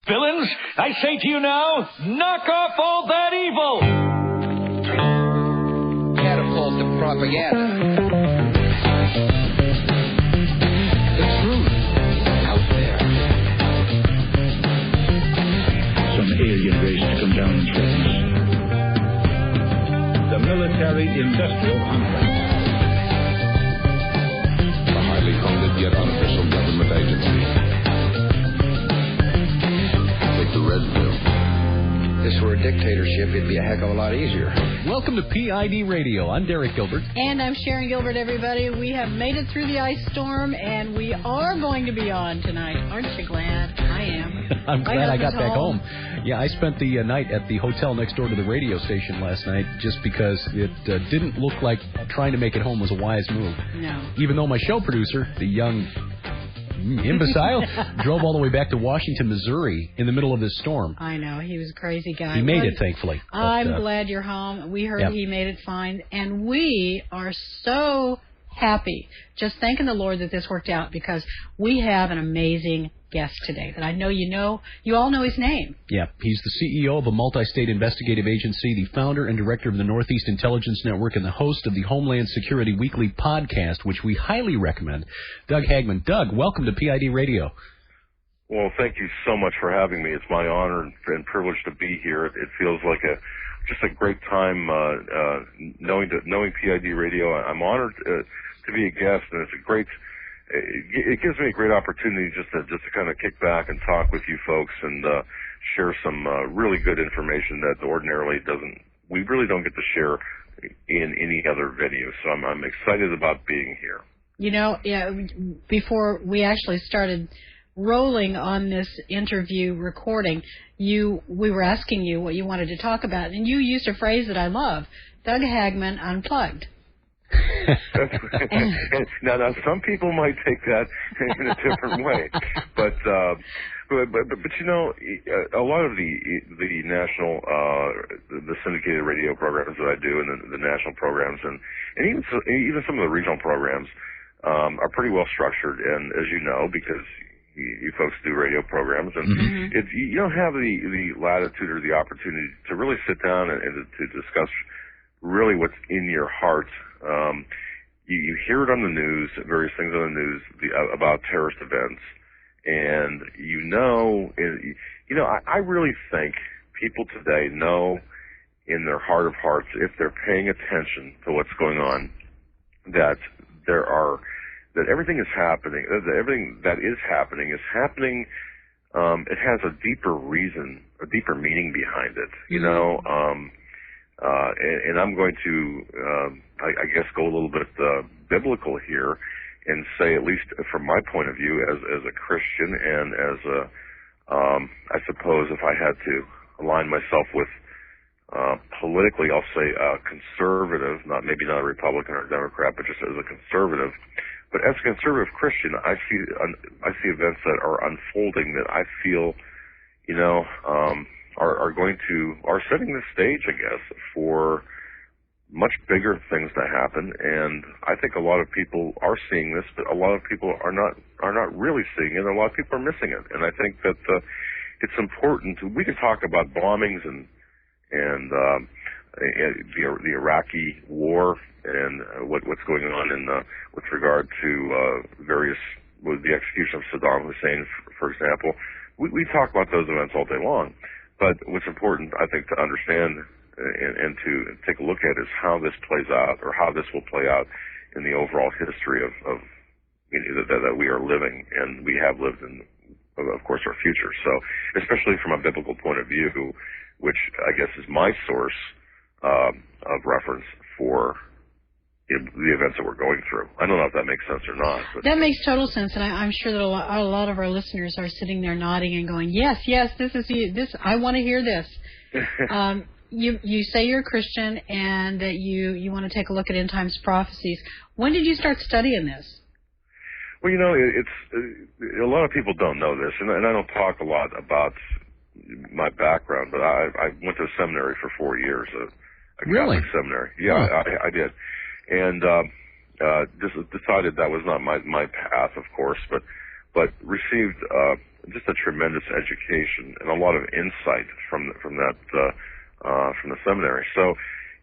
Villains, I say to you now, knock off all that evil! Catapult the propaganda. The truth is out there. Some alien race to come down and threaten us. The military-industrial complex. A highly funded yet unofficial government agency. The red pill. If this were a dictatorship, it'd be a heck of a lot easier. Welcome to PID Radio. I'm Derek Gilbert. And I'm Sharon Gilbert, everybody. We have made it through the ice storm, and we are going to be on tonight. Aren't you glad? I am. I'm glad I got back home. Yeah, I spent the night at the hotel next door to the radio station last night just because it didn't look like trying to make it home was a wise move. No. Even though my show producer, the young imbecile, drove all the way back to Washington, Missouri in the middle of this storm. I know. He was a crazy guy. He made it, thankfully. I'm glad you're home. We heard he made it fine. And we are so happy, just thanking the Lord that this worked out, because we have an amazing guest today that I know you all know his name. Yeah, he's the CEO of a multi-state investigative agency, the founder and director of the Northeast Intelligence Network, and the host of the Homeland Security Weekly podcast, which we highly recommend. Doug Hagman. Doug, welcome to PID Radio. Well, thank you so much for having me. It's my honor and privilege to be here. It feels like just a great time knowing PID Radio. I'm honored to be a guest, and it's a great. It gives me a great opportunity just to kind of kick back and talk with you folks and share some really good information that ordinarily we really don't get to share in any other venue. So I'm excited about being here. You know, before we actually started rolling on this interview recording, we were asking you what you wanted to talk about, and you used a phrase that I love: Doug Hagman Unplugged. now, some people might take that in a different way, but you know, a lot of the national, the syndicated radio programs that I do, and the national programs, and even some of the regional programs, are pretty well structured. And as you know, because you folks do radio programs, and you don't have the latitude or the opportunity to really sit down and to discuss really what's in your heart. You hear it on the news, various things on the news about terrorist events, and I really think people today know in their heart of hearts, if they're paying attention to what's going on, that everything is happening, that everything that is happening is happening. It has a deeper reason, a deeper meaning behind it, you know. And I'm going to, I guess, go a little bit biblical here and say, at least from my point of view, as a Christian and as I suppose if I had to align myself with politically, I'll say conservative, maybe not a Republican or a Democrat, but just as a conservative. But as a conservative Christian, I see events that are unfolding that I feel, are setting the stage, I guess, for much bigger things to happen. And I think a lot of people are seeing this, but a lot of people are not really seeing it, and a lot of people are missing it. And I think that it's important. We can talk about bombings and the Iraqi war and what's going on with regard to with the execution of Saddam Hussein, for example. We talk about those events all day long. But what's important, I think, to understand and to take a look at is how this plays out, or how this will play out in the overall history of that we are living, and we have lived in, of course, our future. So, especially from a biblical point of view, which I guess is my source of reference for the events that we're going through. I don't know if that makes sense or not. But that makes total sense, and I'm sure that a lot of our listeners are sitting there nodding and going, yes, this. I want to hear this. You say you're a Christian and that you want to take a look at end times prophecies. When did you start studying this? Well, it's a lot of people don't know this, and I don't talk a lot about my background, but I went to seminary for 4 years, a Catholic seminary. Yeah, I did. And just decided that was not my path, of course, but received just a tremendous education and a lot of insight from the seminary. So,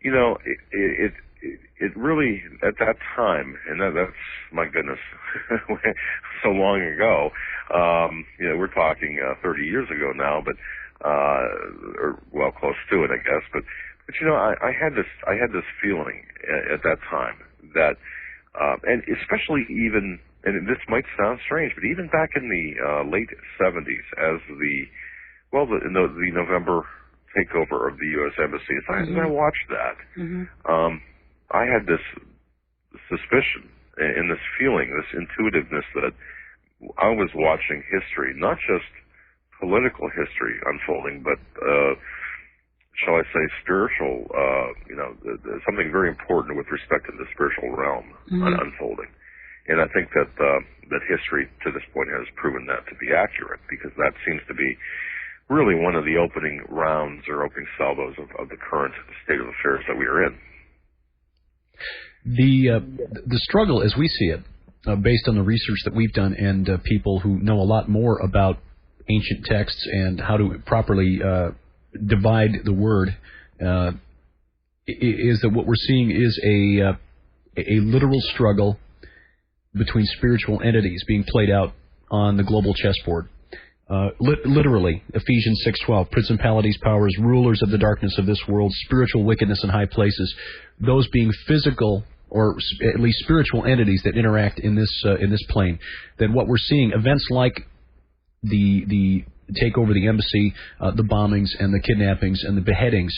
you know, it really, at that time, and that's, my goodness, so long ago, you know, we're talking 30 years ago now, but, or, well, close to it, I guess, but you know, I had this feeling at that time that, and especially even, and this might sound strange, but even back in the late 70s, as the November takeover of the U.S. Embassy, as I watched that, I had this suspicion and this feeling, this intuitiveness that I was watching history, not just political history unfolding, but shall I say spiritual, you know, something very important with respect to the spiritual realm unfolding. And I think that that history to this point has proven that to be accurate, because that seems to be really one of the opening rounds or opening salvos of the current state of affairs that we are in. The struggle, as we see it, based on the research that we've done and people who know a lot more about ancient texts and how to properly divide the word, is that what we're seeing is a literal struggle between spiritual entities being played out on the global chessboard. Literally, Ephesians 6:12, principalities, powers, rulers of the darkness of this world, spiritual wickedness in high places, those being physical or at least spiritual entities that interact in this plane. That what we're seeing, events like the takeover of the embassy, the bombings and the kidnappings and the beheadings,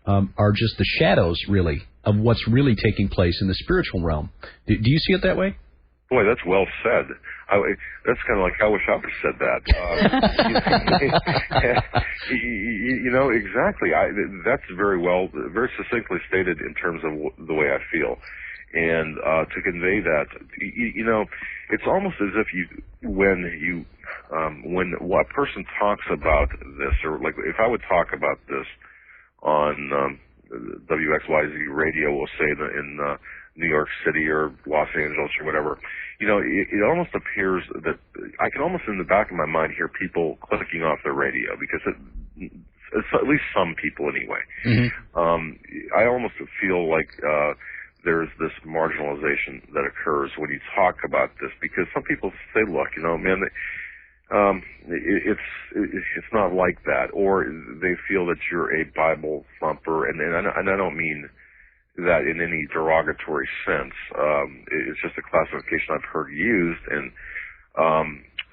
are just the shadows, really, of what's really taking place in the spiritual realm. Do you see it that way? Boy, that's well said. That's kind of like, I wish I would have said that. You know, exactly. That's very succinctly stated in terms of the way I feel. And to convey that, you know, it's almost as if when a person talks about this, or like if I would talk about this on WXYZ radio, we'll say in New York City or Los Angeles or whatever, you know, it almost appears that I can almost in the back of my mind hear people clicking off their radio, because it's at least some people anyway. I almost feel like there's this marginalization that occurs when you talk about this, because some people say, look, you know, man, it's not like that, or they feel that you're a Bible thumper, and I don't mean that in any derogatory sense. It's just a classification I've heard used, and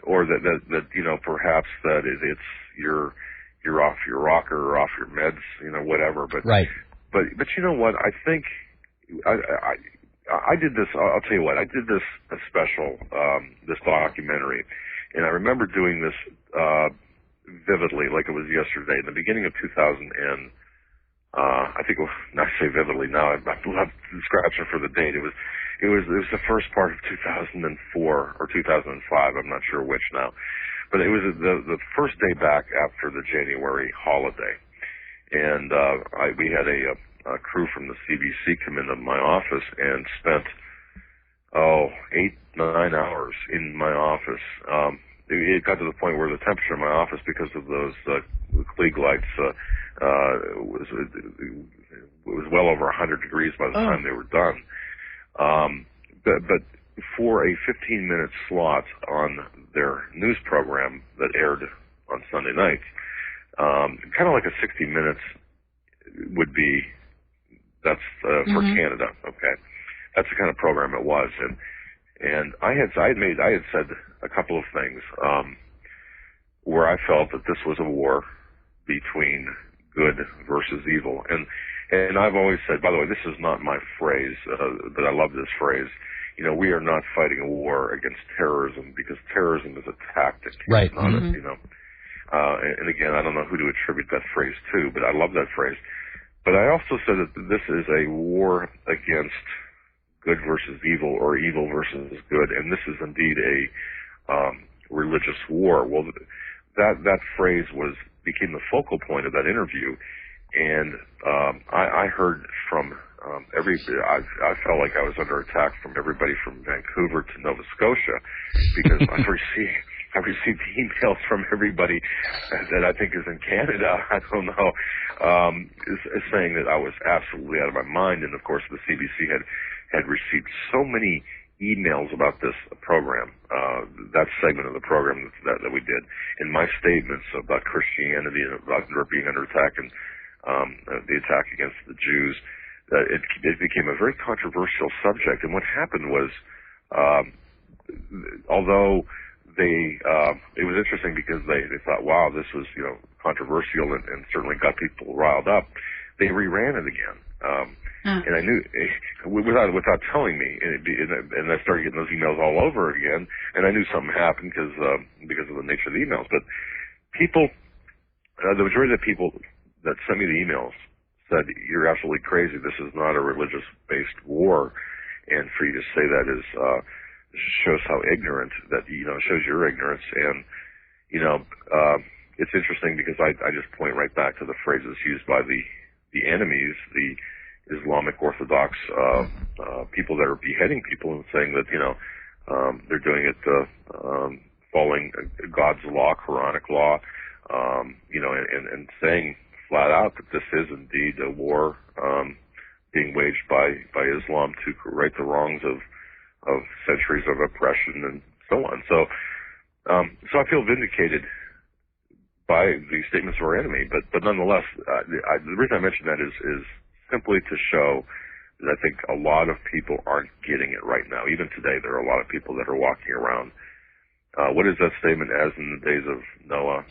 or that you know, perhaps that it's you're off your rocker or off your meds, you know, whatever. But right. But you know what? I think I did this. I'll tell you what. I did this special, this documentary, and I remember doing this vividly, like it was yesterday, in the beginning of 2000. I think, I say vividly now, I'm scratching for the date. It was the first part of 2004 or 2005. I'm not sure which now, but it was the first day back after the January holiday, and we had a crew from the CBC come into my office and spent 8-9 hours in my office. It got to the point where the temperature in my office, because of those Klieg lights, was well over 100 degrees by the time they were done. But for a 15-minute slot on their news program that aired on Sunday nights, kind of like a 60 Minutes would be, that's for Canada, okay? That's the kind of program it was, and I had said a couple of things where I felt that this was a war between good versus evil, and I've always said, by the way, this is not my phrase, but I love this phrase. You know, we are not fighting a war against terrorism, because terrorism is a tactic, right? You know, and again, I don't know who to attribute that phrase to, but I love that phrase. But I also said that this is a war against good versus evil, or evil versus good, and this is indeed a religious war. Well, that phrase became the focal point of that interview, and I heard from I felt like I was under attack from everybody from Vancouver to Nova Scotia, because I've received emails from everybody that I think is in Canada, I don't know, is saying that I was absolutely out of my mind. And, of course, the CBC had received so many emails about this program, that segment of the program that we did, and my statements about Christianity and about being under attack and the attack against the Jews. It became a very controversial subject. And what happened was, although it was interesting because they thought, wow, this was, controversial and certainly got people riled up. They reran it again. And I knew, without telling me, and I started getting those emails all over again, and I knew something happened because of the nature of the emails. But people, the majority of the people that sent me the emails said, you're absolutely crazy. This is not a religious-based war. And for you to say that shows how ignorant shows your ignorance. And, it's interesting because I just point right back to the phrases used by the enemies, the Islamic Orthodox people that are beheading people and saying that, they're doing it following God's law, Quranic law, and saying flat out that this is indeed a war being waged by Islam to right the wrongs of centuries of oppression and so on. So I feel vindicated by the statements of our enemy, but nonetheless, the reason I mention that is simply to show that I think a lot of people aren't getting it right now. Even today, there are a lot of people that are walking around. What is that statement? As in the days of Noah,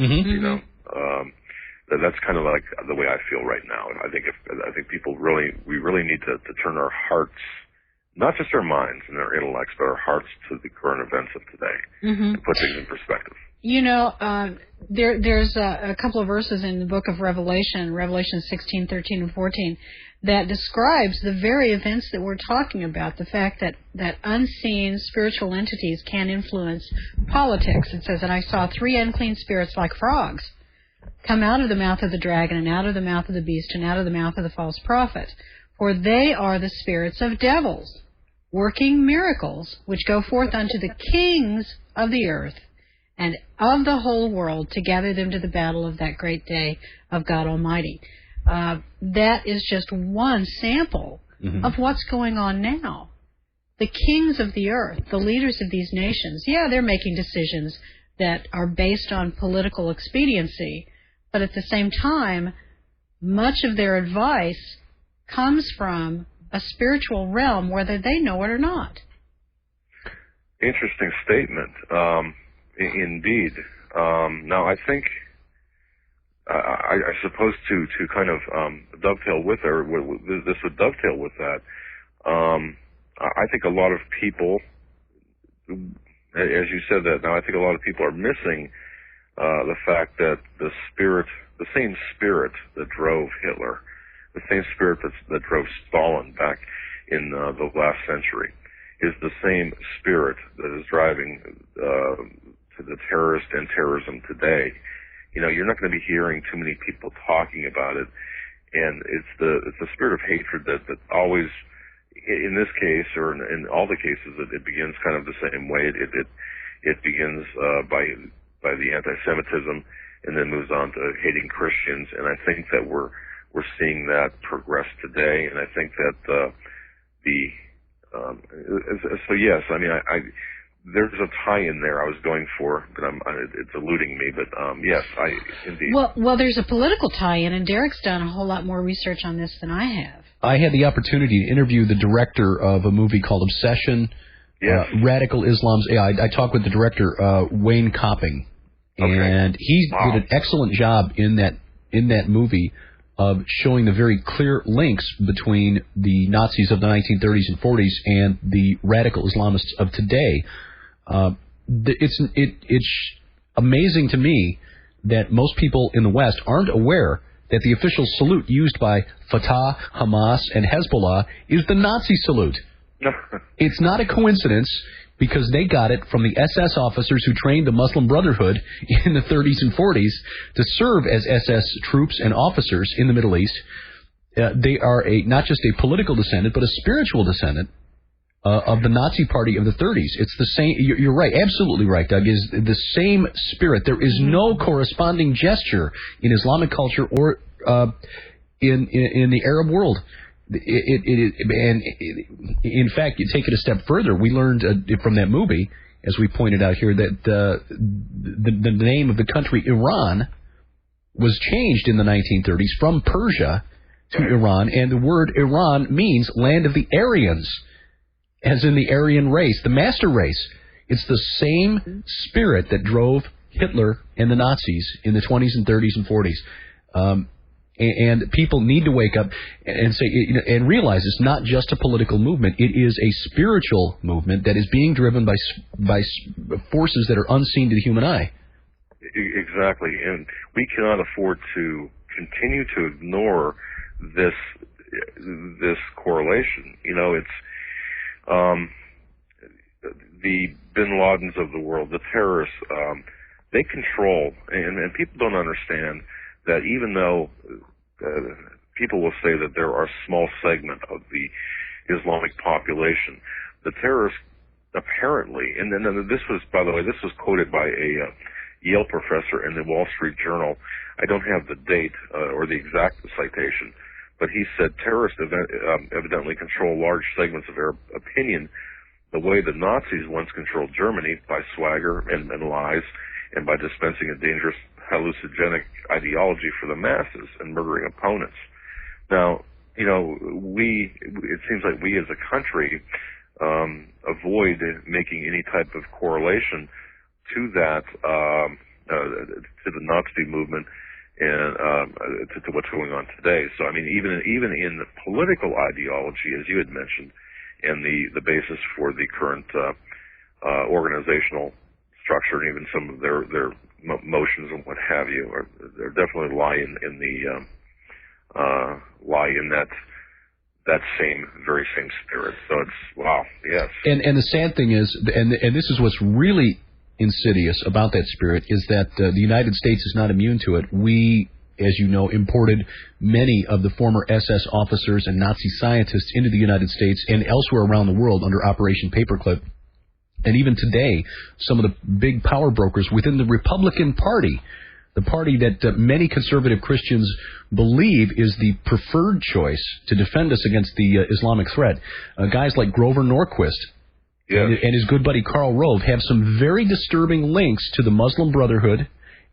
that's kind of like the way I feel right now. And I think people we really need to turn our hearts, not just our minds and our intellects, but our hearts to the current events of today, and put things in perspective. There's a couple of verses in the book of Revelation 16, 13, and 14, that describes the very events that we're talking about, the fact that unseen spiritual entities can influence politics. It says, and I saw 3 unclean spirits like frogs come out of the mouth of the dragon and out of the mouth of the beast and out of the mouth of the false prophet. For they are the spirits of devils, working miracles, which go forth unto the kings of the earth and of the whole world to gather them to the battle of that great day of God Almighty. That is just one sample of what's going on now. The kings of the earth, the leaders of these nations, they're making decisions that are based on political expediency, but at the same time, much of their advice comes from a spiritual realm, whether they know it or not. Interesting statement. Indeed. Now, I think, I suppose to kind of dovetail with, or this would dovetail with that, I think a lot of people, as you said that, now I think a lot of people are missing the fact that the same spirit that drove Hitler, the same spirit that drove Stalin back in the last century, is the same spirit that is driving to the terrorist and terrorism today. You're not going to be hearing too many people talking about it, and it's the spirit of hatred that always, in this case or in all the cases, it begins kind of the same way. It begins by the anti-Semitism and then moves on to hating Christians, and I think that we're seeing that progress today, and I think that so yes, I mean, there's a tie-in there I was going for, but it's eluding me. But yes, indeed. Well, there's a political tie-in, and Derek's done a whole lot more research on this than I have. I had the opportunity to interview the director of a movie called Obsession, Radical Islam's AI. I talked with the director, Wayne Copping, and he did an excellent job in that movie of showing the very clear links between the Nazis of the 1930s and 40s and the radical Islamists of today. It's amazing to me that most people in the West aren't aware that the official salute used by Fatah, Hamas, and Hezbollah is the Nazi salute. It's not a coincidence, because they got it from the SS officers who trained the Muslim Brotherhood in the 30s and 40s to serve as SS troops and officers in the Middle East. They are not just a political descendant, but a spiritual descendant of the Nazi Party of the 30s. It's the same. You're right, absolutely right, Doug. Is the same spirit. There is no corresponding gesture in Islamic culture or in the Arab world. And in fact, you take it a step further. We learned from that movie, as we pointed out here, that the name of the country Iran was changed in the 1930s from Persia to Iran, and the word Iran means land of the Aryans, as in the Aryan race, the master race. It's the same spirit that drove Hitler and the Nazis in the 20s and 30s and 40s. And people need to wake up and say, and realize it's not just a political movement. It is a spiritual movement that is being driven by forces that are unseen to the human eye. Exactly, and we cannot afford to continue to ignore this correlation. It's the Bin Ladens of the world, the terrorists. They control, and people don't understand that even though people will say that there are a small segment of the Islamic population, the terrorists apparently, and then this was, by the way, this was quoted by a Yale professor in the Wall Street Journal. I don't have the date or the exact citation, but he said terrorists evidently control large segments of Arab opinion the way the Nazis once controlled Germany by swagger and lies and by dispensing a dangerous hallucinogenic ideology for the masses and murdering opponents. Now, it seems like we as a country avoid making any type of correlation to that, to the Nazi movement and to what's going on today. So, I mean, even in the political ideology, as you had mentioned, and the basis for the current organizational structure, and even some of their motions and what have you, there definitely lie in that very same spirit. So it's wow, yes. And the sad thing is, and this is what's really insidious about that spirit, is that the United States is not immune to it. We, as you know, imported many of the former SS officers and Nazi scientists into the United States and elsewhere around the world under Operation Paperclip. And even today, some of the big power brokers within the Republican Party, the party that many conservative Christians believe is the preferred choice to defend us against the Islamic threat, guys like Grover Norquist, yes, and his good buddy Karl Rove have some very disturbing links to the Muslim Brotherhood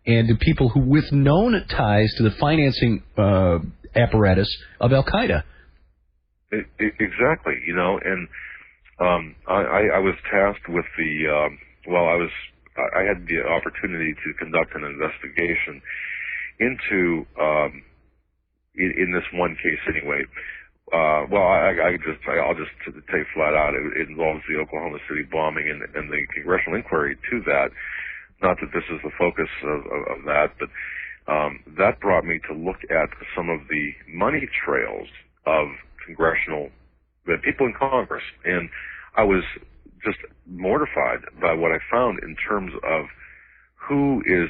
and to people who with known ties to the financing apparatus of Al-Qaeda. Exactly, and I was tasked with I had the opportunity to conduct an investigation into, in this one case anyway. I'll just tell you flat out, it involves the Oklahoma City bombing and the congressional inquiry to that. Not that this is the focus of that, but that brought me to look at some of the money trails of the people in Congress, and I was just mortified by what I found in terms of who is,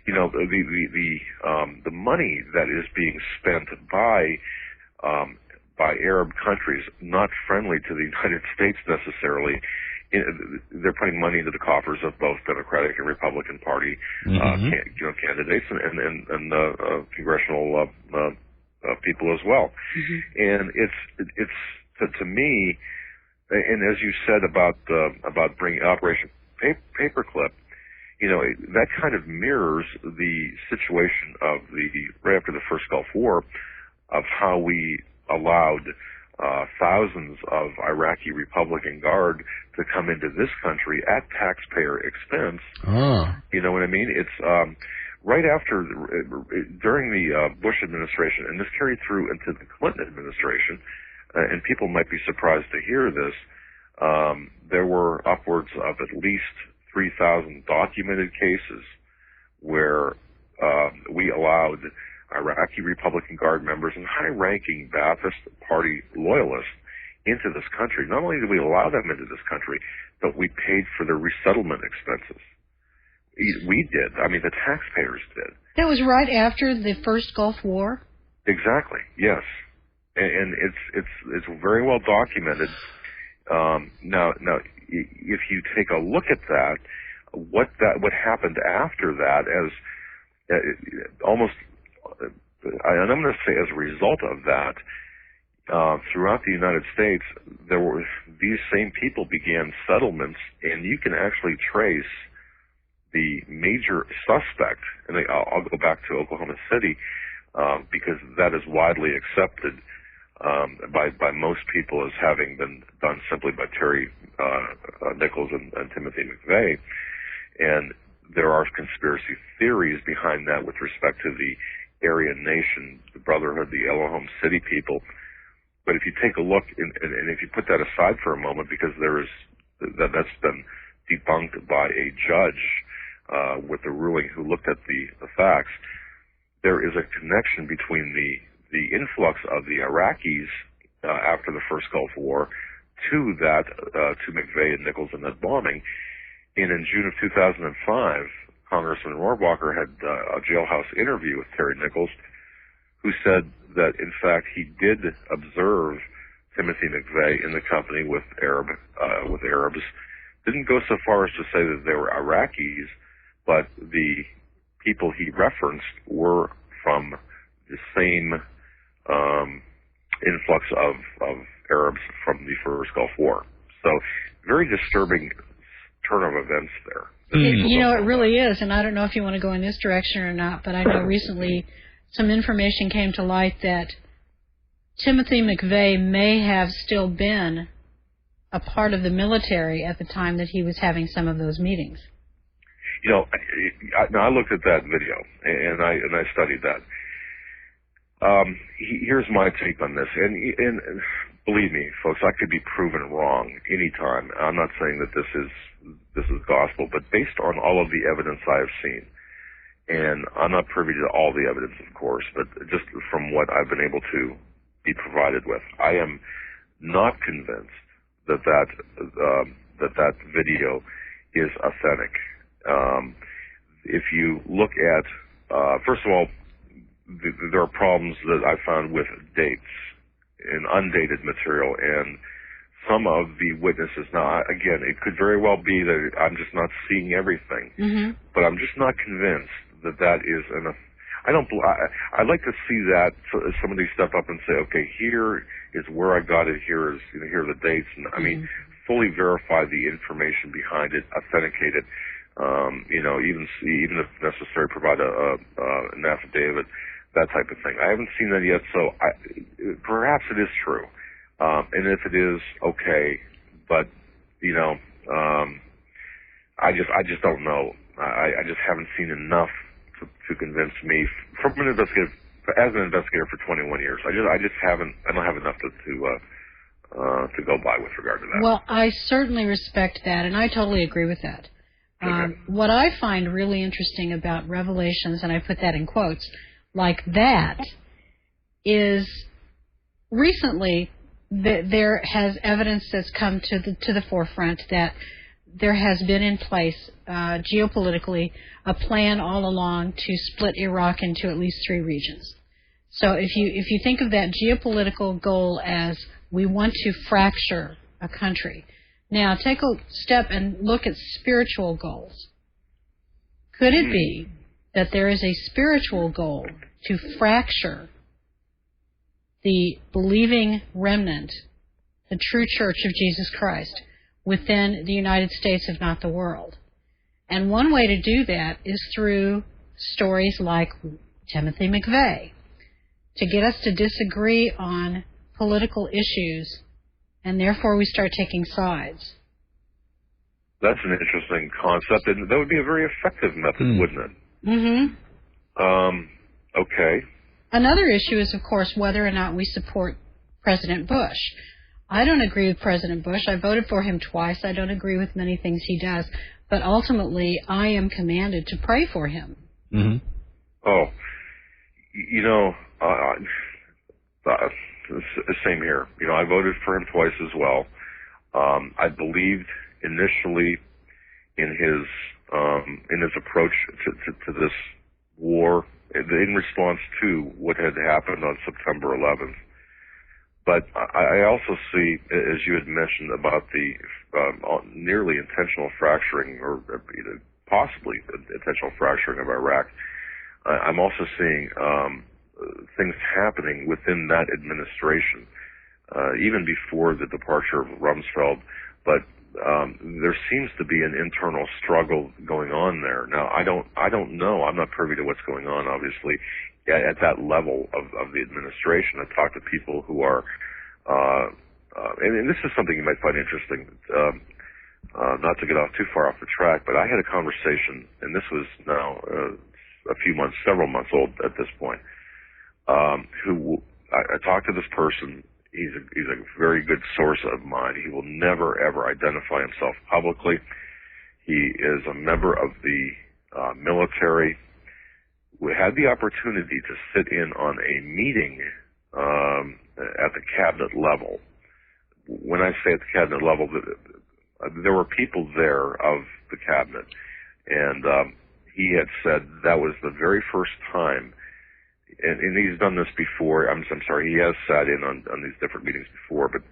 the money that is being spent by Arab countries not friendly to the United States necessarily. They're putting money into the coffers of both Democratic and Republican Party candidates and congressional people as well. And it's to me, and as you said about bringing Operation Paperclip, that kind of mirrors the situation of right after the first Gulf War, of how we allowed thousands of Iraqi Republican Guard to come into this country at taxpayer expense. You know what I mean? It's right after, during the Bush administration, and this carried through into the Clinton administration, and people might be surprised to hear this, there were upwards of at least 3,000 documented cases where we allowed Iraqi Republican Guard members and high-ranking Ba'athist Party loyalists into this country. Not only did we allow them into this country, but we paid for their resettlement expenses. We did. I mean, the taxpayers did. That was right after the first Gulf War? Exactly, yes. And it's very well documented Now, if you take a look at that, what happened after that, as almost, and I'm going to say as a result of that, throughout the United States, these same people began settlements, and you can actually trace the major suspect, and I'll go back to Oklahoma City, because that is widely accepted by most people as having been done simply by Terry Nichols and Timothy McVeigh. And there are conspiracy theories behind that with respect to the Aryan Nation, the Brotherhood, the Elohim City people. But if you take a look, and if you put that aside for a moment, because that's been debunked by a judge with the ruling who looked at the facts, there is a connection between the influx of the Iraqis after the first Gulf War to McVeigh and Nichols and that bombing. And in June of 2005, Congressman Rohrabacher had a jailhouse interview with Terry Nichols, who said that, in fact, he did observe Timothy McVeigh in the company with Arabs. Didn't go so far as to say that they were Iraqis, but the people he referenced were from the same influx of Arabs from the first Gulf War. So, very disturbing turn of events there. It really is, and I don't know if you want to go in this direction or not, but I know recently some information came to light that Timothy McVeigh may have still been a part of the military at the time that he was having some of those meetings. I looked at that video, and I studied that. Here's my take on this, and believe me, folks, I could be proven wrong anytime. I'm not saying that this is gospel, but based on all of the evidence I have seen, and I'm not privy to all the evidence, of course, but just from what I've been able to be provided with, I am not convinced that video is authentic. If you look at, first of all, there are problems that I found with dates and undated material, and some of the witnesses. Now, again, it could very well be that I'm just not seeing everything, but I'm just not convinced that is enough. I'd like to see that somebody step up and say, okay, here is where I got it. Here are the dates, and I mean, fully verify the information behind it, authenticate it. Even if necessary, provide an affidavit, that type of thing. I haven't seen that yet, so perhaps it is true, and if it is, okay. But I just don't know. I just haven't seen enough to convince me as an investigator for 21 years. I don't have enough to go by with regard to that. Well, I certainly respect that, and I totally agree with that. Okay. What I find really interesting about revelations, and I put that in quotes, like that, is recently there has evidence that's come to the forefront that there has been in place geopolitically a plan all along to split Iraq into at least 3 regions. So if you think of that geopolitical goal as we want to fracture a country, now take a step and look at spiritual goals. Could it be that there is a spiritual goal to fracture the believing remnant, the true church of Jesus Christ, within the United States, if not the world? And one way to do that is through stories like Timothy McVeigh, to get us to disagree on political issues, and therefore we start taking sides. That's an interesting concept, and that would be a very effective method, wouldn't it? Okay. Another issue is, of course, whether or not we support President Bush. I don't agree with President Bush. I voted for him twice. I don't agree with many things he does. But ultimately, I am commanded to pray for him. Oh, same here. I voted for him twice as well. I believed initially in his approach to this war in response to what had happened on September 11th. But I also see, as you had mentioned, about the nearly intentional fracturing, or possibly intentional fracturing of Iraq. I'm also seeing things happening within that administration, even before the departure of Rumsfeld. But there seems to be an internal struggle going on there. Now, I don't know. I'm not privy to what's going on, obviously, at that level of the administration. I've talked to people who are, and this is something you might find interesting, not to get off too far off the track, but I had a conversation, and this was now several months old at this point, I talked to this person. He's a very good source of mine. He will never, ever identify himself publicly. He is a member of the military. We had the opportunity to sit in on a meeting at the cabinet level. When I say at the cabinet level, there were people there of the cabinet, and he had said that was the very first time. And he's done this before. I'm sorry, he has sat in on these different meetings before, but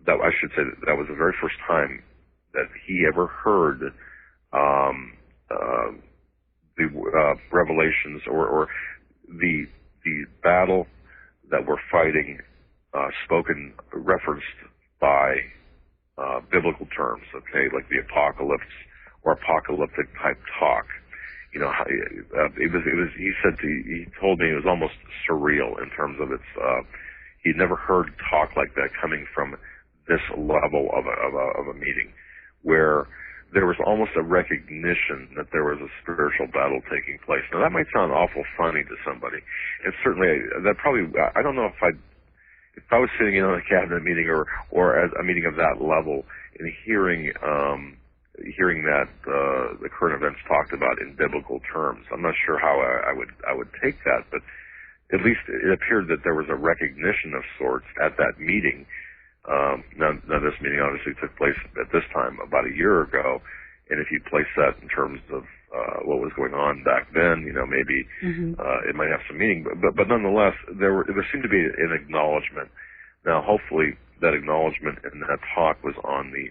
that I should say that was the very first time that he ever heard the revelations or the battle that we're fighting referenced by biblical terms, okay, like the apocalypse or apocalyptic type talk. You know, he told me it was almost surreal in terms of its, he'd never heard talk like that coming from this level of a meeting, where there was almost a recognition that there was a spiritual battle taking place. Now that might sound awful funny to somebody, and certainly that probably, I don't know if I was sitting in on a cabinet meeting or at a meeting of that level and hearing that the current events talked about in biblical terms. I'm not sure how I would take that, but at least it appeared that there was a recognition of sorts at that meeting. Now this meeting obviously took place at this time about a year ago, and if you place that in terms of what was going on back then, you know, maybe it might have some meaning. But nonetheless, there seemed to be an acknowledgement. Now, hopefully, that acknowledgement and that talk was on the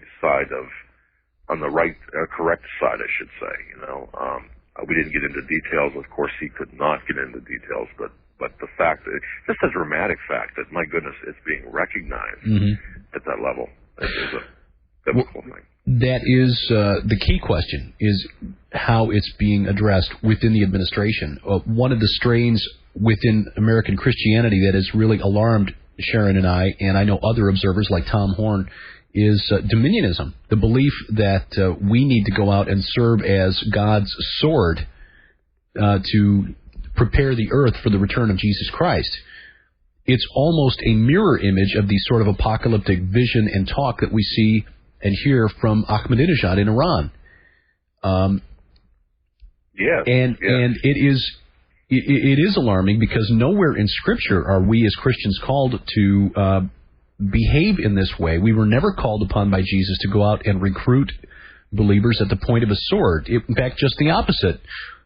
correct side, I should say. You know, we didn't get into details. Of course, he could not get into details, but the fact that just a dramatic fact that, my goodness, it's being recognized at that level is a biblical thing. That is the key question, is how it's being addressed within the administration. One of the strains within American Christianity that has really alarmed Sharon and I know other observers like Tom Horn, is dominionism, the belief that we need to go out and serve as God's sword to prepare the earth for the return of Jesus Christ. It's almost a mirror image of the sort of apocalyptic vision and talk that we see and hear from Ahmadinejad in Iran. And it is alarming, because nowhere in Scripture are we as Christians called to behave in this way. We were never called upon by Jesus to go out and recruit believers at the point of a sword. In fact, just the opposite.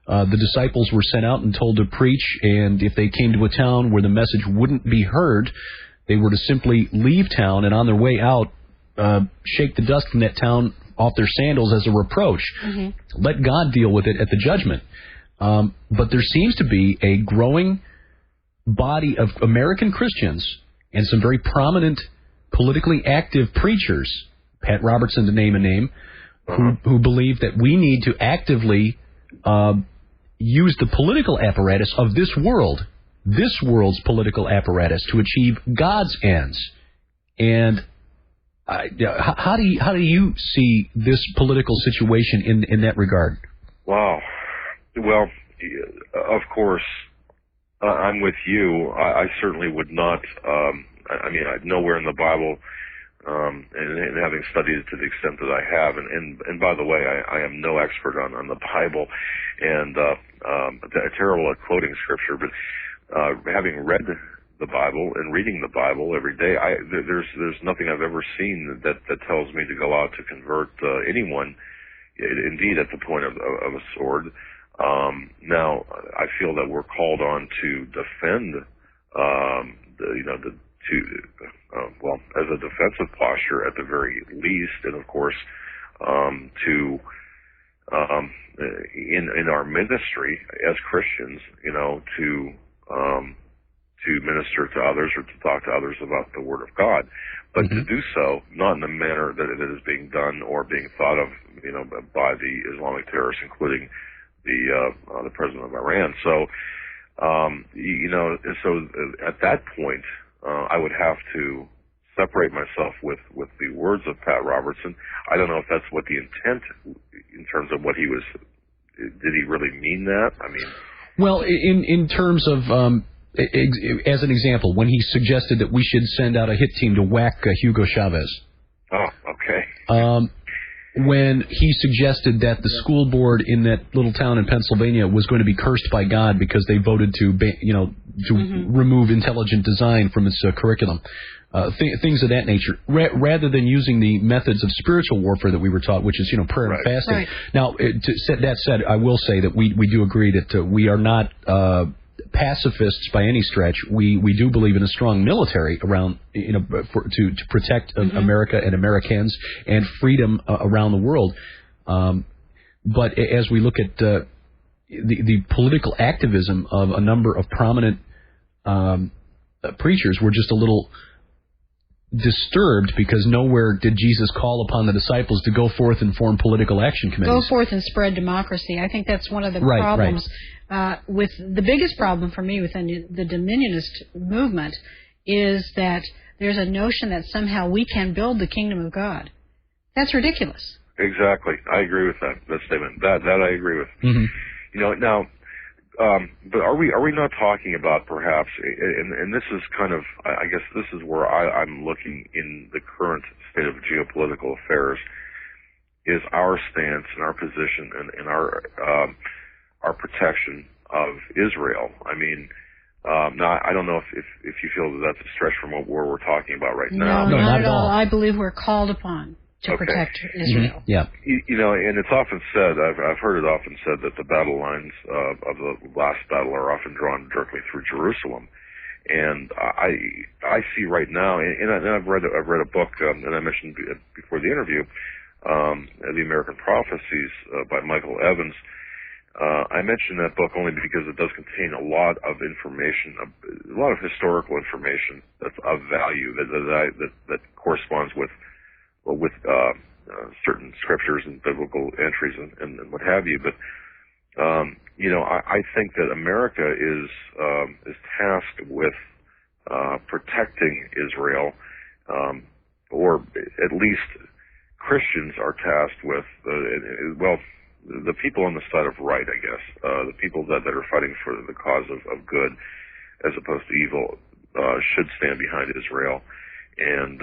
The disciples were sent out and told to preach, and if they came to a town where the message wouldn't be heard, they were to simply leave town, and on their way out, shake the dust from that town off their sandals as a reproach. Let God deal with it at the judgment. But there seems to be a growing body of American Christians and some very prominent politically active preachers, Pat Robertson to name a name, who believe that we need to actively use the political apparatus of this world's political apparatus, to achieve God's ends. And how do you see this political situation in that regard? Wow. Well, of course, I'm with you. I certainly would not. Nowhere in the Bible, and having studied it to the extent that I have, and by the way, I am no expert on the Bible, and terrible at quoting Scripture, but having read the Bible and reading the Bible every day, there's nothing I've ever seen that tells me to go out to convert anyone, indeed at the point of a sword. Now, I feel that we're called on to defend, well, as a defensive posture at the very least, and of course, in our ministry as Christians, to minister to others or to talk to others about the Word of God, but to do so not in the manner that it is being done or being thought of, by the Islamic terrorists, including the president of Iran. So, so at that point, I would have to separate myself with the words of Pat Robertson. I don't know if that's what the intent in terms of what he was. Did he really mean that? I mean, well, in terms of as an example, when he suggested that we should send out a hit team to whack Hugo Chavez. Oh, okay. When he suggested that the school board in that little town in Pennsylvania was going to be cursed by God because they voted to remove intelligent design from its curriculum, things of that nature, rather than using the methods of spiritual warfare that we were taught, which is prayer and fasting. Right. Now, that said, I will say that we do agree that we are not pacifists by any stretch. We do believe in a strong military around, to protect America and Americans and freedom around the world. But as we look at the political activism of a number of prominent preachers, we're just a little disturbed because nowhere did Jesus call upon the disciples to go forth and form political action committees. Go forth and spread democracy. I think that's one of the problems. With the biggest problem for me within the Dominionist movement is that there's a notion that somehow we can build the kingdom of God. That's ridiculous. Exactly. I agree with that statement. That I agree with. Mm-hmm. Now, but are we not talking about perhaps, and this is kind of, I guess this is where I'm looking in the current state of geopolitical affairs, is our stance and our position and our protection of Israel. I mean, now I don't know if you feel that that's a stretch from where we're talking about right now. No, not at all. I believe we're called upon to protect Israel. Mm-hmm. Yeah. And it's often said, I've heard it often said that the battle lines of the last battle are often drawn directly through Jerusalem. And I see right now, and I've read a book, and I mentioned before the interview, The American Prophecies by Michael Evans. I mention that book only because it does contain a lot of information, a lot of historical information that's of value that corresponds with certain scriptures and biblical entries and what have you. But I think that America is tasked with protecting Israel, or at least Christians are tasked with the people on the side of right, I guess, the people that are fighting for the cause of good as opposed to evil, should stand behind Israel and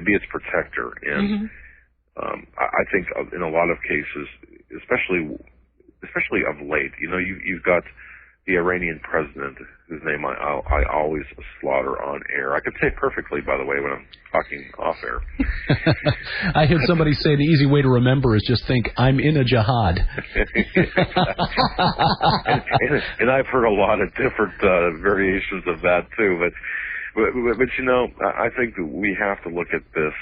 be its protector. And I think in a lot of cases, especially of late, you've got the Iranian president, whose name I always slaughter on air. I could say it perfectly, by the way, when I'm talking off air. I heard somebody say the easy way to remember is just think, I'm in a jihad. and I've heard a lot of different variations of that, too. But I think that we have to look at this.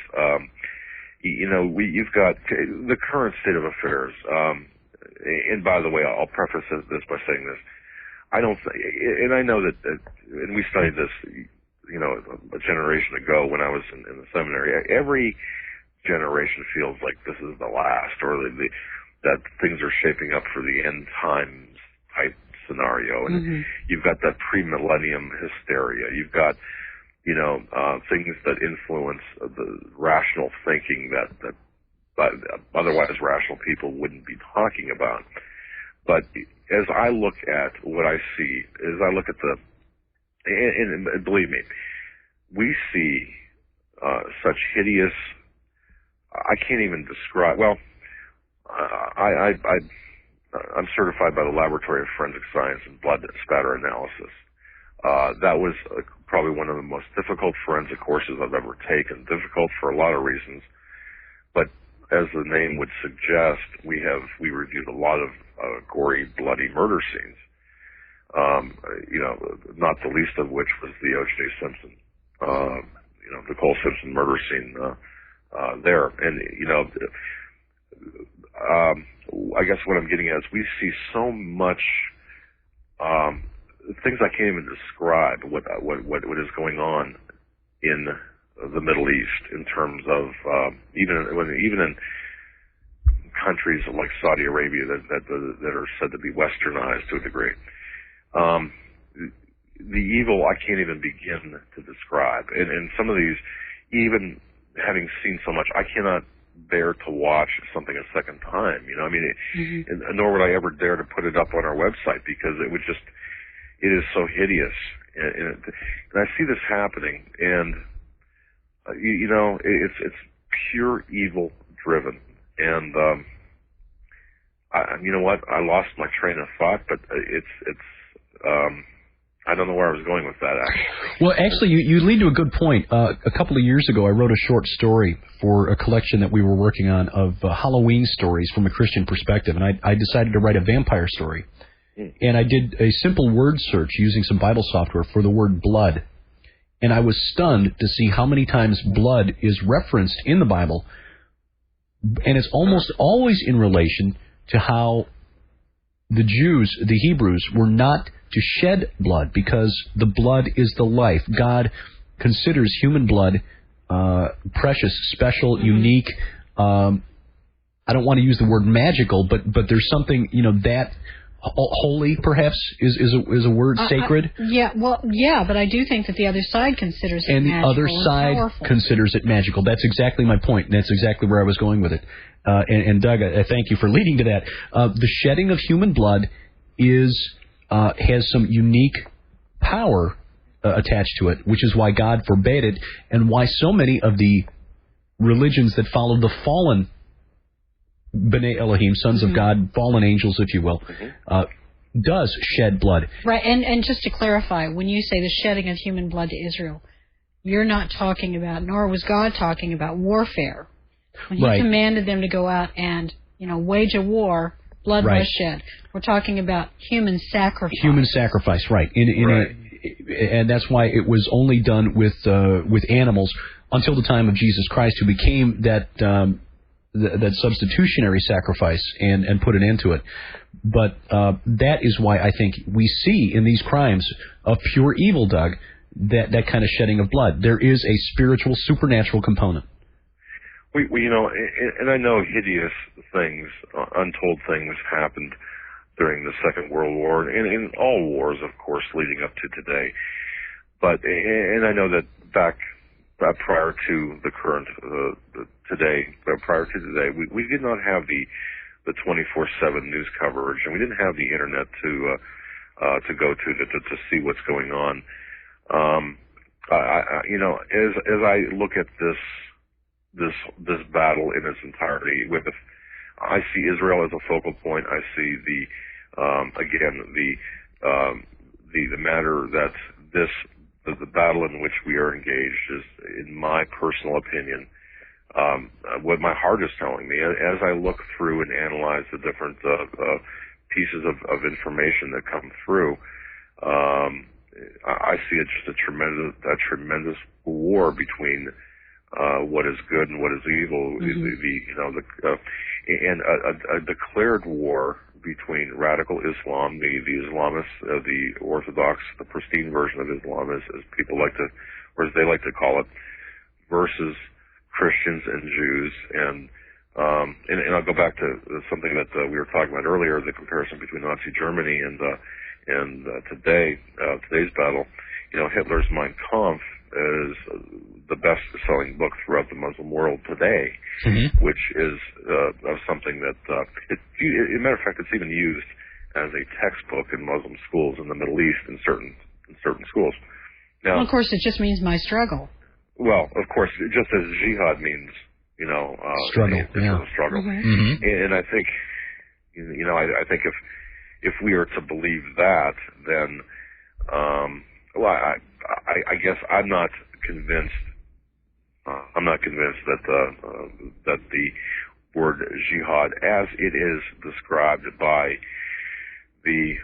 You've got the current state of affairs. And by the way, I'll preface this by saying this. I don't think, and I know that, and we studied this, a generation ago when I was in the seminary. Every generation feels like this is the last, or that things are shaping up for the end times type scenario. And you've got that pre-millennium hysteria. You've got, things that influence the rational thinking that otherwise rational people wouldn't be talking about. But as I look at what I see, as I look at and believe me, we see such hideous, I can't even describe, I'm certified by the Laboratory of Forensic Science and Blood Spatter Analysis. That was probably one of the most difficult forensic courses I've ever taken, difficult for a lot of reasons. But as the name would suggest, we reviewed a lot of gory, bloody murder scenes. not the least of which was the O.J. Simpson, Nicole Simpson murder scene there. And, I guess what I'm getting at is we see so much things I can't even describe what is going on in the Middle East in terms of even in countries like Saudi Arabia that are said to be westernized to a degree. The evil I can't even begin to describe. And some of these, even having seen so much, I cannot bear to watch something a second time. And nor would I ever dare to put it up on our website because it is so hideous. And I see this happening, and it's pure evil driven. And you know what? I lost my train of thought, but I don't know where I was going with that, actually. Well, actually, you lead to a good point. A couple of years ago, I wrote a short story for a collection that we were working on of Halloween stories from a Christian perspective, and I decided to write a vampire story. And I did a simple word search using some Bible software for the word blood. And I was stunned to see how many times blood is referenced in the Bible. And it's almost always in relation to how the Jews, the Hebrews, were not to shed blood because the blood is the life. God considers human blood precious, special, unique. I don't want to use the word magical, but there's something, that holy, perhaps, is a word, sacred. But I do think that the other side considers it magical. And the other side considers it magical. That's exactly my point, and that's exactly where I was going with it. And Doug, I thank you for leading to that. The shedding of human blood has some unique power attached to it, which is why God forbade it, and why so many of the religions that follow the fallen B'nai Elohim, sons of God, fallen angels, if you will, does shed blood. Right, and just to clarify, when you say the shedding of human blood to Israel, you're not talking about, nor was God talking about warfare. When He commanded them to go out and, wage a war, blood was shed. We're talking about human sacrifice. Human sacrifice, right. And that's why it was only done with animals until the time of Jesus Christ, who became that substitutionary sacrifice and put an end to it. But that is why I think we see in these crimes of pure evil, Doug, that kind of shedding of blood. There is a spiritual, supernatural component. And I know hideous things, untold things happened during the Second World War, and in all wars, of course, leading up to today. And I know that back prior to the current prior to today, we did not have the 24/7 news coverage, and we didn't have the internet to go to see what's going on. As I look at this battle in its entirety, I see Israel as a focal point. I see the matter that the battle in which we are engaged is, in my personal opinion, what my heart is telling me. As I look through and analyze the different pieces of information that come through, I see it just a tremendous war between what is good and what is evil, and a declared war between radical Islam, the Islamists, the Orthodox, the pristine version of Islam, as people like to, or as they like to call it, versus Christians and Jews, and I'll go back to something that we were talking about earlier, the comparison between Nazi Germany and today's battle. Hitler's Mein Kampf is the best-selling book throughout the Muslim world today, which is something that, as a matter of fact, it's even used as a textbook in Muslim schools in the Middle East in certain schools. Now, well, of course, it just means my struggle. Well, of course, just as jihad means, struggle, struggle. And I think, I think if we are to believe that, then, I guess I'm not convinced. I'm not convinced that the word jihad, as it is described by the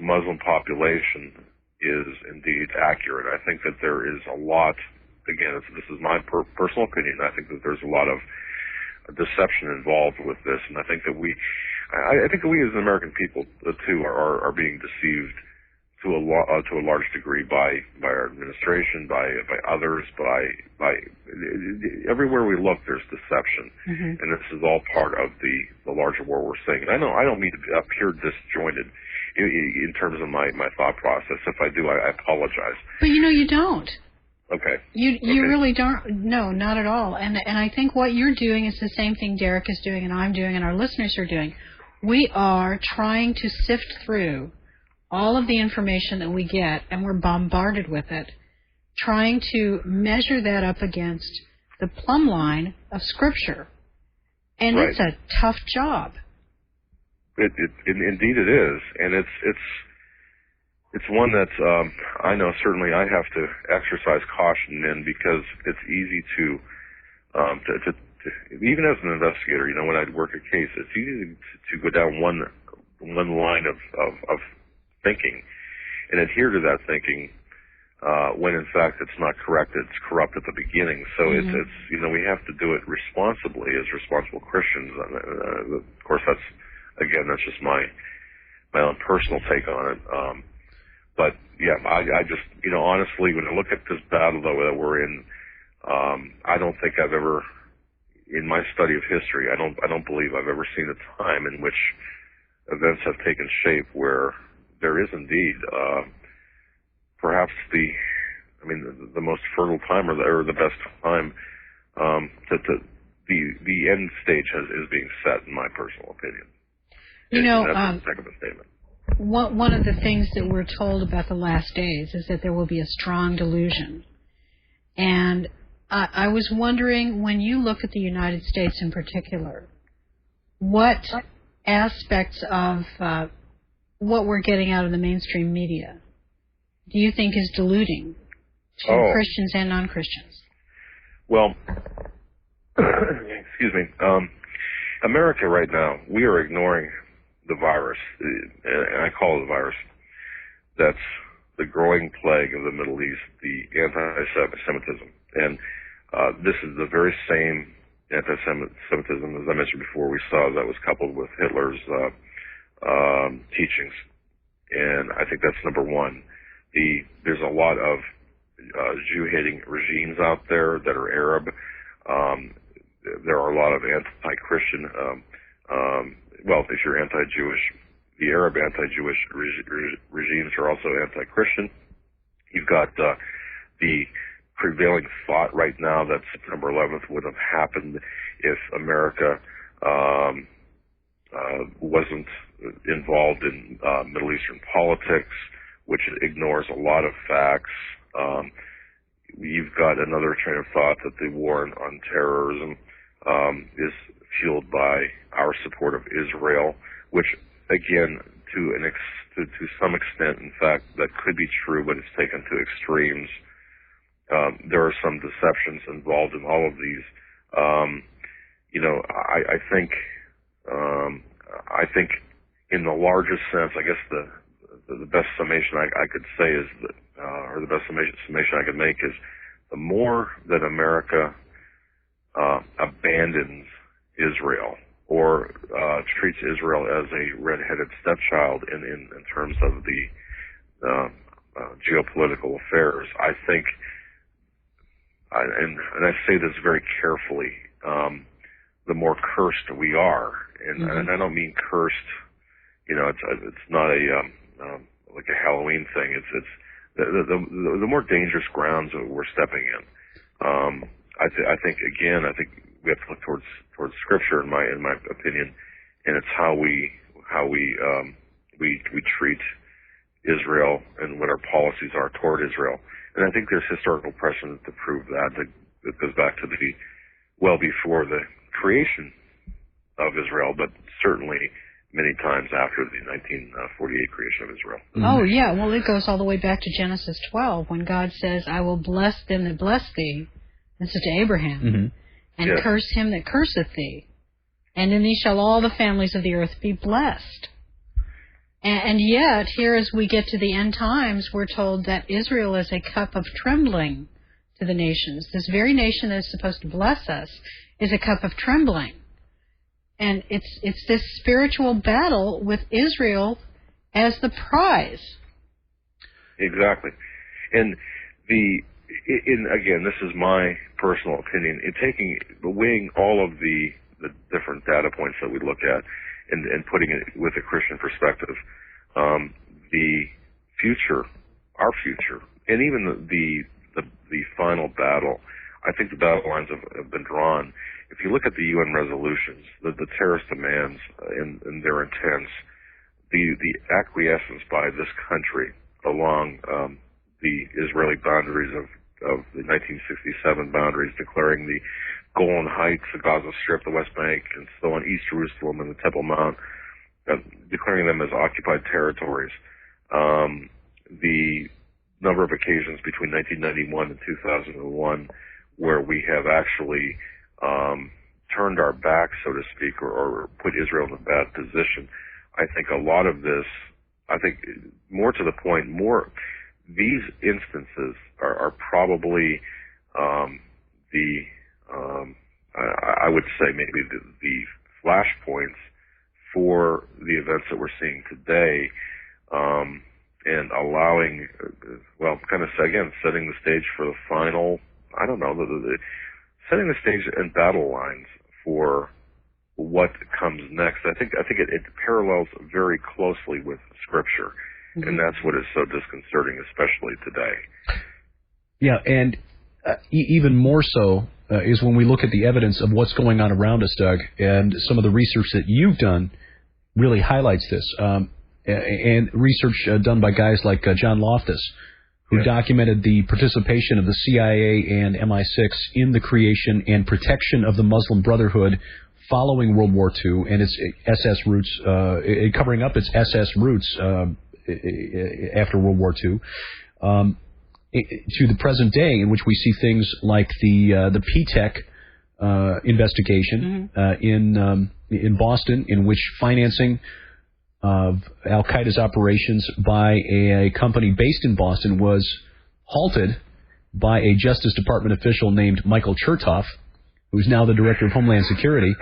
Muslim population is indeed accurate. I think that there is a lot, again, this is my personal opinion, I think that there's a lot of deception involved with this, and I think that we as American people too are being deceived to a large degree by our administration, by others, by everywhere we look there's deception, and this is all part of the larger war we're seeing. And I don't mean to appear disjointed in terms of my thought process. If I do, I apologize. But you don't. Okay. You really don't. No, not at all. And I think what you're doing is the same thing Derek is doing, and I'm doing, and our listeners are doing. We are trying to sift through all of the information that we get, and we're bombarded with it, trying to measure that up against the plumb line of Scripture. And right. It's a tough job. Indeed it is, and it's one that I know certainly I have to exercise caution in, because it's easy to even as an investigator, when I work a case, it's easy to go down one line of thinking and adhere to that thinking when in fact it's not correct. It's corrupt at the beginning. So it's we have to do it responsibly as responsible Christians. Of course, that's just my own personal take on it. But yeah, I just honestly, when I look at this battle though that we're in, I don't think I've ever, in my study of history, I don't believe I've ever seen a time in which events have taken shape where there is indeed perhaps the most fertile time or the best time the end stage is being set, in my personal opinion. That's a second statement. One of the things that we're told about the last days is that there will be a strong delusion. And I was wondering, when you look at the United States in particular, what aspects of what we're getting out of the mainstream media do you think is deluding to Christians and non-Christians? Well, excuse me. America right now, we are ignoring the virus, and I call it a virus. That's the growing plague of the Middle East, the anti-Semitism. And this is the very same anti-Semitism, as I mentioned before, we saw that was coupled with Hitler's teachings. And I think that's number one. There's a lot of Jew-hating regimes out there that are Arab. There are a lot of anti-Christian, if you're anti-Jewish, the Arab anti-Jewish regimes are also anti-Christian. You've got the prevailing thought right now that September 11th would have happened if America wasn't involved in Middle Eastern politics, which ignores a lot of facts. You've got another train of thought that the war on terrorism is fueled by our support of Israel, which, again, to some extent, in fact, that could be true, but it's taken to extremes. There are some deceptions involved in all of these. I think in the largest sense, I guess the best summation I could say is that, or the best summation I could make is, the more that America abandons Israel or treats Israel as a red-headed stepchild in terms of the geopolitical affairs, I think, and I say this very carefully, the more cursed we are, and I don't mean cursed. It's not like a Halloween thing. It's the more dangerous grounds that we're stepping in. I think we have to look towards Scripture, in my opinion, and it's how we treat Israel and what our policies are toward Israel. And I think there's historical precedent to prove that. It goes back to before the creation of Israel, but certainly many times after the 1948 creation of Israel. Oh, yeah. Well, it goes all the way back to Genesis 12, when God says, I will bless them that bless thee. This is to Abraham. And curse him that curseth thee. And in thee shall all the families of the earth be blessed. And yet, here as we get to the end times, we're told that Israel is a cup of trembling to the nations. This very nation that is supposed to bless us is a cup of trembling. And it's this spiritual battle with Israel as the prize. Exactly. And again, this is my personal opinion, weighing all of the different data points that we look at and putting it with a Christian perspective, the future, our future, and even the final battle, I think the battle lines have been drawn. If you look at the UN resolutions, the terrorist demands and their intents, the acquiescence by this country along the Israeli boundaries of the 1967 boundaries, declaring the Golan Heights, the Gaza Strip, the West Bank, and so on, East Jerusalem and the Temple Mount, declaring them as occupied territories. The number of occasions between 1991 and 2001 where we have actually turned our back, so to speak, or put Israel in a bad position. I think a lot of this, I think more to the point, these instances are probably I would say maybe the flashpoints for the events that we're seeing today, and allowing, kind of again, setting the stage for the final, I don't know, setting the stage and battle lines for what comes next. I think it parallels very closely with Scripture, and that's what is so disconcerting, especially today. Yeah, and even more so is when we look at the evidence of what's going on around us, Doug, and some of the research that you've done really highlights this. And research done by guys like John Loftus, who documented the participation of the CIA and MI6 in the creation and protection of the Muslim Brotherhood following World War II and its SS roots, covering up its SS roots after World War II, to the present day, in which we see things like the P-TECH investigation in Boston, in which financing of Al-Qaeda's operations by a company based in Boston was halted by a Justice Department official named Michael Chertoff, who's now the Director of Homeland Security,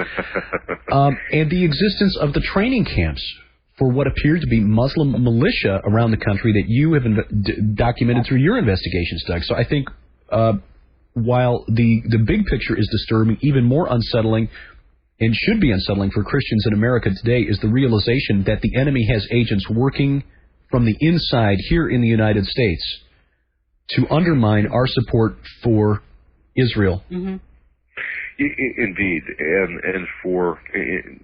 and the existence of the training camps for what appeared to be Muslim militia around the country that you have documented through your investigations, Doug. So I think while the big picture is disturbing, even more unsettling and should be unsettling for Christians in America today is the realization that the enemy has agents working from the inside here in the United States to undermine our support for Israel. Mm-hmm. Indeed, and for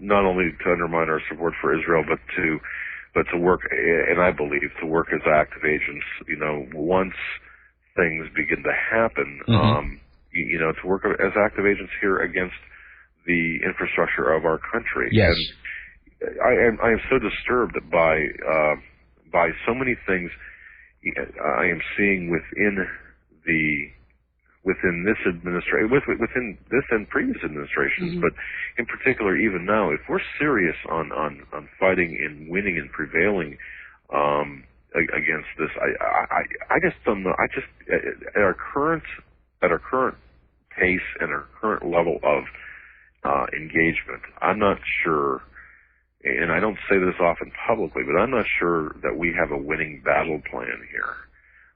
not only to undermine our support for Israel, but to work, and I believe to work as active agents. Once things begin to happen, to work as active agents here against the infrastructure of our country. Yes. And I am so disturbed by so many things I am seeing within this administration, within this and previous administrations, but in particular even now, if we're serious on fighting and winning and prevailing against this, I just don't know. At our current pace and our current level of engagement, I'm not sure, and I don't say this often publicly, but I'm not sure that we have a winning battle plan here.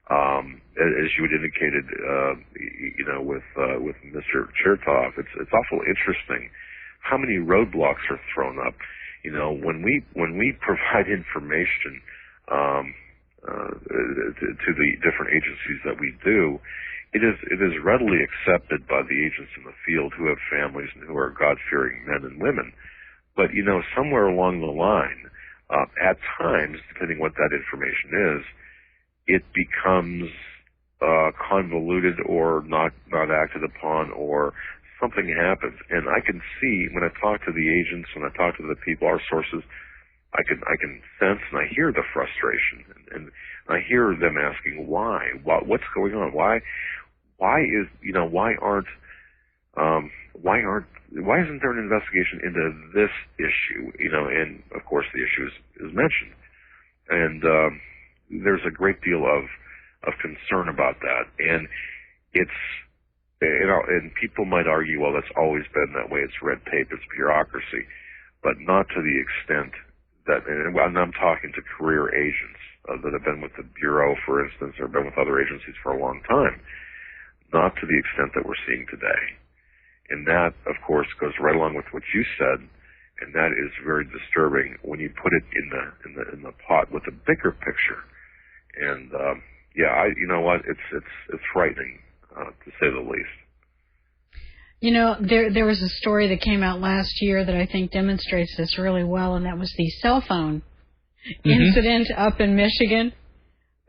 As you had indicated, with Mr. Chertoff, it's awful interesting how many roadblocks are thrown up. When we provide information to the different agencies that we do, it is readily accepted by the agents in the field who have families and who are God-fearing men and women. But somewhere along the line, at times, depending what that information is, it becomes convoluted or not acted upon, or something happens. And I can see when I talk to the agents, when I talk to the people, our sources, I can sense and I hear the frustration, and I hear them asking why, what's going on, why isn't there an investigation into this issue? And of course the issue is mentioned. And there's a great deal of concern about that. And it's, and people might argue, well, that's always been that way. It's red tape, it's bureaucracy, but not to the extent that, and I'm talking to career agents that have been with the Bureau, for instance, or been with other agencies for a long time, not to the extent that we're seeing today. And that, of course, goes right along with what you said, and that is very disturbing when you put it in the pot with the bigger picture. And you know what? It's frightening, to say the least. You know, there was a story that came out last year that I think demonstrates this really well, and that was the cell phone incident up in Michigan.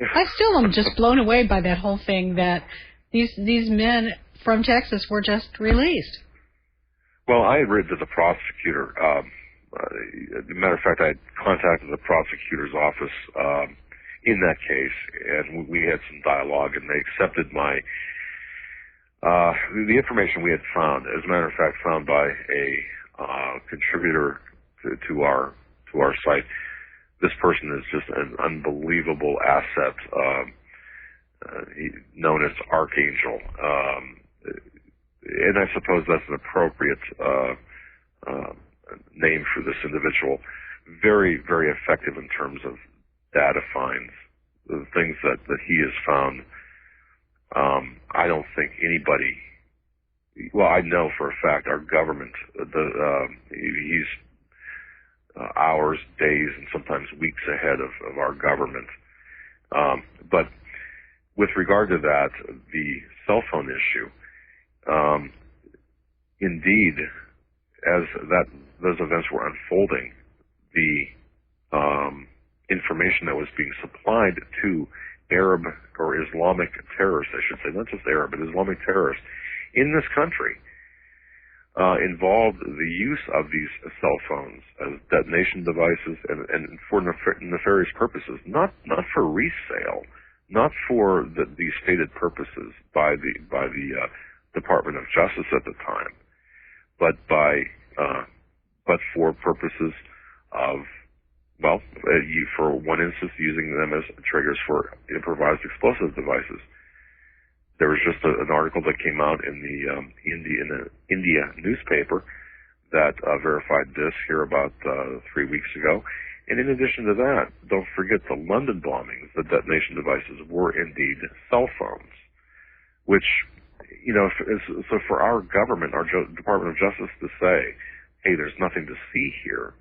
I still am just blown away by that whole thing, that these men from Texas were just released. Well, I had written to the prosecutor. As a matter of fact, I had contacted the prosecutor's office in that case, and we had some dialogue, and they accepted my the information we had found. As a matter of fact, found by a contributor to our site. This person is just an unbelievable asset, known as Archangel. And I suppose that's an appropriate name for this individual. Very, very effective in terms of data finds. The things that he has found, I don't think anybody, well, I know for a fact our government, he's hours, days, and sometimes weeks ahead of our government. But with regard to that, the cell phone issue, indeed, as those events were unfolding, the information that was being supplied to Arab or Islamic terrorists, I should say, not just Arab, but Islamic terrorists in this country, involved the use of these cell phones as detonation devices and for nefarious purposes, not for resale, not for the stated purposes by the Department of Justice at the time, but for purposes of, well, for one instance, using them as triggers for improvised explosive devices. There was just an article that came out in the India newspaper that verified this here about 3 weeks ago. And in addition to that, don't forget the London bombings. The detonation devices were indeed cell phones, which, you know, so for our government, our Department of Justice to say, hey, there's nothing to see here,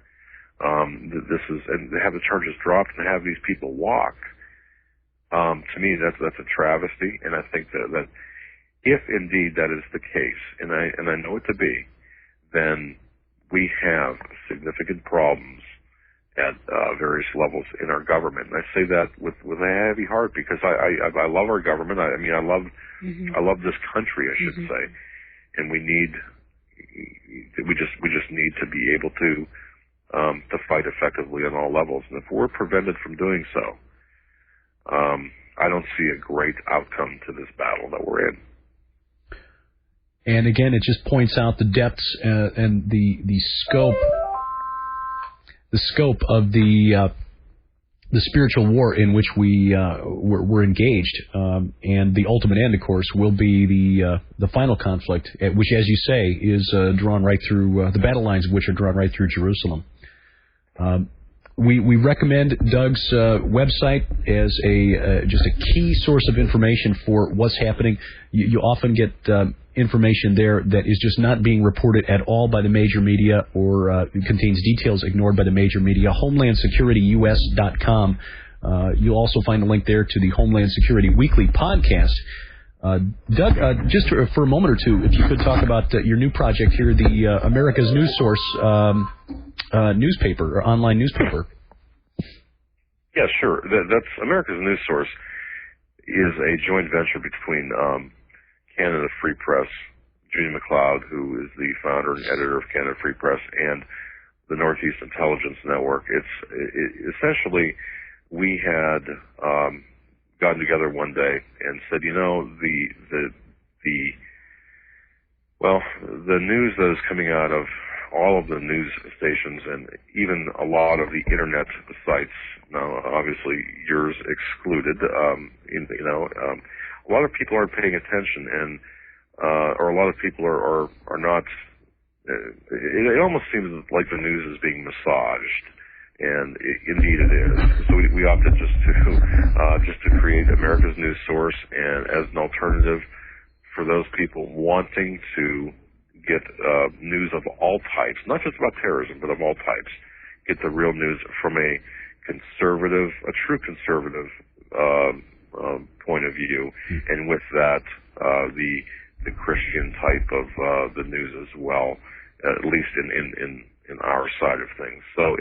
this is, and to have the charges dropped and to have these people walk, to me, that's a travesty. And I think that if indeed that is the case, and I know it to be, then we have significant problems at various levels in our government. And I say that with a heavy heart because I love our government. I mean, I love this country, I should say, and we just need to be able to fight effectively on all levels. And if we're prevented from doing so, I don't see a great outcome to this battle that we're in. And again, it just points out the depths and the scope of the spiritual war in which we're engaged, and the ultimate end, of course, will be the final conflict, which, as you say, is drawn right through the battle lines, of which are drawn right through Jerusalem. We recommend Doug's website as just a key source of information for what's happening. You often get information there that is just not being reported at all by the major media, or contains details ignored by the major media. HomelandSecurityUS.com. You'll also find a link there to the Homeland Security Weekly podcast. Doug, just for a moment or two, if you could talk about your new project here, the America's News Source newspaper, or online newspaper. Yeah, sure. That's America's News Source is a joint venture between Canada Free Press, Judy McLeod, who is the founder and editor of Canada Free Press, and the Northeast Intelligence Network. Essentially, we had gotten together one day and said, you know, the news that is coming out of all of the news stations and even a lot of the internet sites. Now, obviously, yours excluded. A lot of people aren't paying attention, and or a lot of people are not. It almost seems like the news is being massaged, and indeed it is. So we opted just to create America's news source, and as an alternative for those people wanting to get news of all types, not just about terrorism, but of all types, get the real news from a true conservative point of view, and with that, the Christian type of the news as well, at least in our side of things. So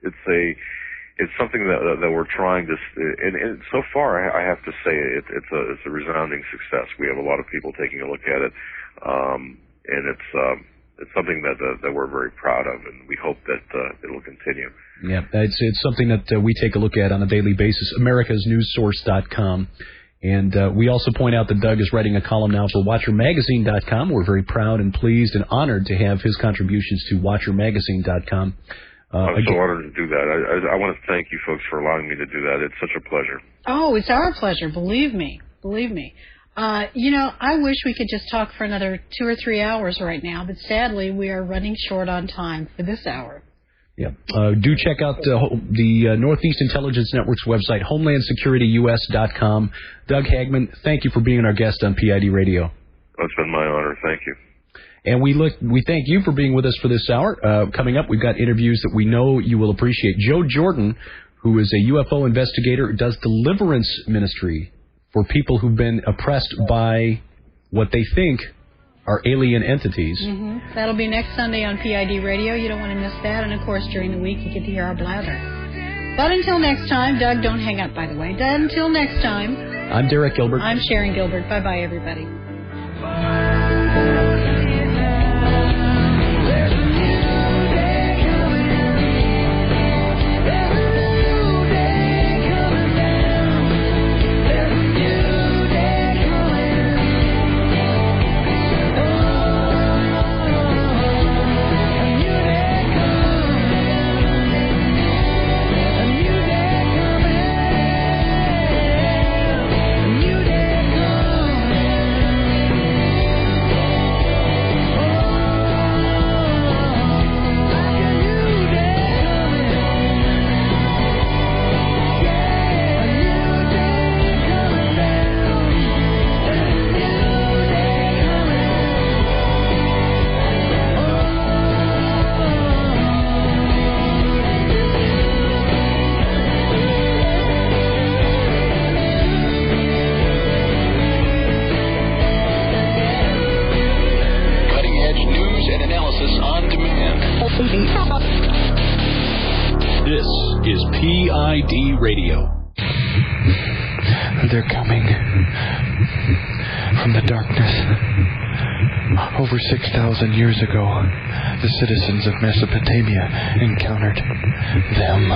it's something that we're trying to, and so far I have to say it's a resounding success. We have a lot of people taking a look at it, and it's something that we're very proud of, and we hope that it'll continue. Yeah, it's something that we take a look at on a daily basis. AmericasNewsSource.com. And we also point out that Doug is writing a column now for WatcherMagazine.com. We're very proud and pleased and honored to have his contributions to WatcherMagazine.com. I'm so honored to do that. I want to thank you folks for allowing me to do that. It's such a pleasure. Oh, it's our pleasure. Believe me. I wish we could just talk for another 2 or 3 hours right now, but sadly we are running short on time for this hour. Yeah. Do check out the Northeast Intelligence Network's website, HomelandSecurityUS.com. Doug Hagman, thank you for being our guest on PID Radio. Oh, it's been my honor. Thank you. And we thank you for being with us for this hour. Coming up, we've got interviews that we know you will appreciate. Joe Jordan, who is a UFO investigator, does deliverance ministry for people who've been oppressed by what they think are alien entities. Mm-hmm. That'll be next Sunday on PID Radio. You don't want to miss that. And, of course, during the week, you get to hear our blather. But until next time, Doug, don't hang up, by the way. Until next time. I'm Derek Gilbert. I'm Sharon Gilbert. Bye-bye, everybody. This is PID Radio. They're coming from the darkness. Over 6,000 years ago, the citizens of Mesopotamia encountered them.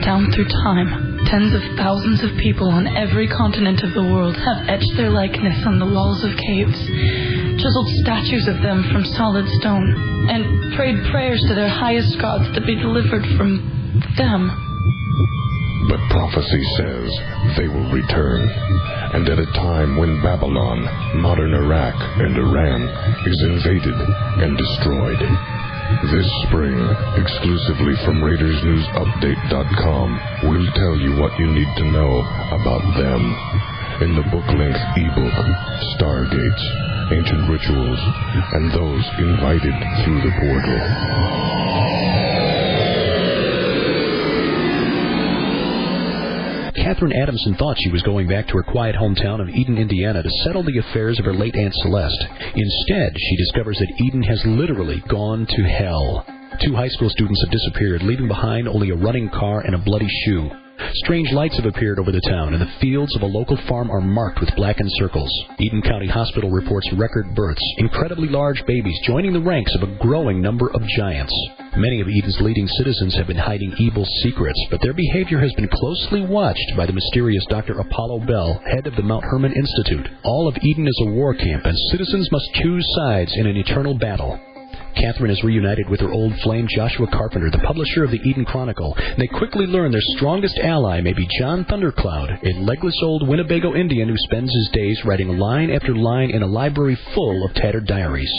Down through time, tens of thousands of people on every continent of the world have etched their likeness on the walls of caves, chiseled statues of them from solid stone, and prayed prayers to their highest gods to be delivered from them. But prophecy says they will return, and at a time when Babylon, modern Iraq, and Iran is invaded and destroyed. This spring, exclusively from RaidersNewsUpdate.com, we'll tell you what you need to know about them. In the book-length ebook, Stargates, Ancient Rituals, and those invited through the portal. Catherine Adamson thought she was going back to her quiet hometown of Eden, Indiana, to settle the affairs of her late Aunt Celeste. Instead, she discovers that Eden has literally gone to hell. 2 high school students have disappeared, leaving behind only a running car and a bloody shoe. Strange lights have appeared over the town, and the fields of a local farm are marked with blackened circles. Eden County Hospital reports record births, incredibly large babies joining the ranks of a growing number of giants. Many of Eden's leading citizens have been hiding evil secrets, but their behavior has been closely watched by the mysterious Dr. Apollo Bell, head of the Mount Hermon Institute. All of Eden is a war camp, and citizens must choose sides in an eternal battle. Catherine is reunited with her old flame, Joshua Carpenter, the publisher of the Eden Chronicle. They quickly learn their strongest ally may be John Thundercloud, a legless old Winnebago Indian who spends his days writing line after line in a library full of tattered diaries.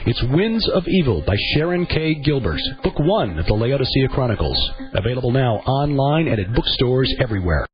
It's Winds of Evil by Sharon K. Gilbert, Book 1 of the Laodicea Chronicles. Available now online and at bookstores everywhere.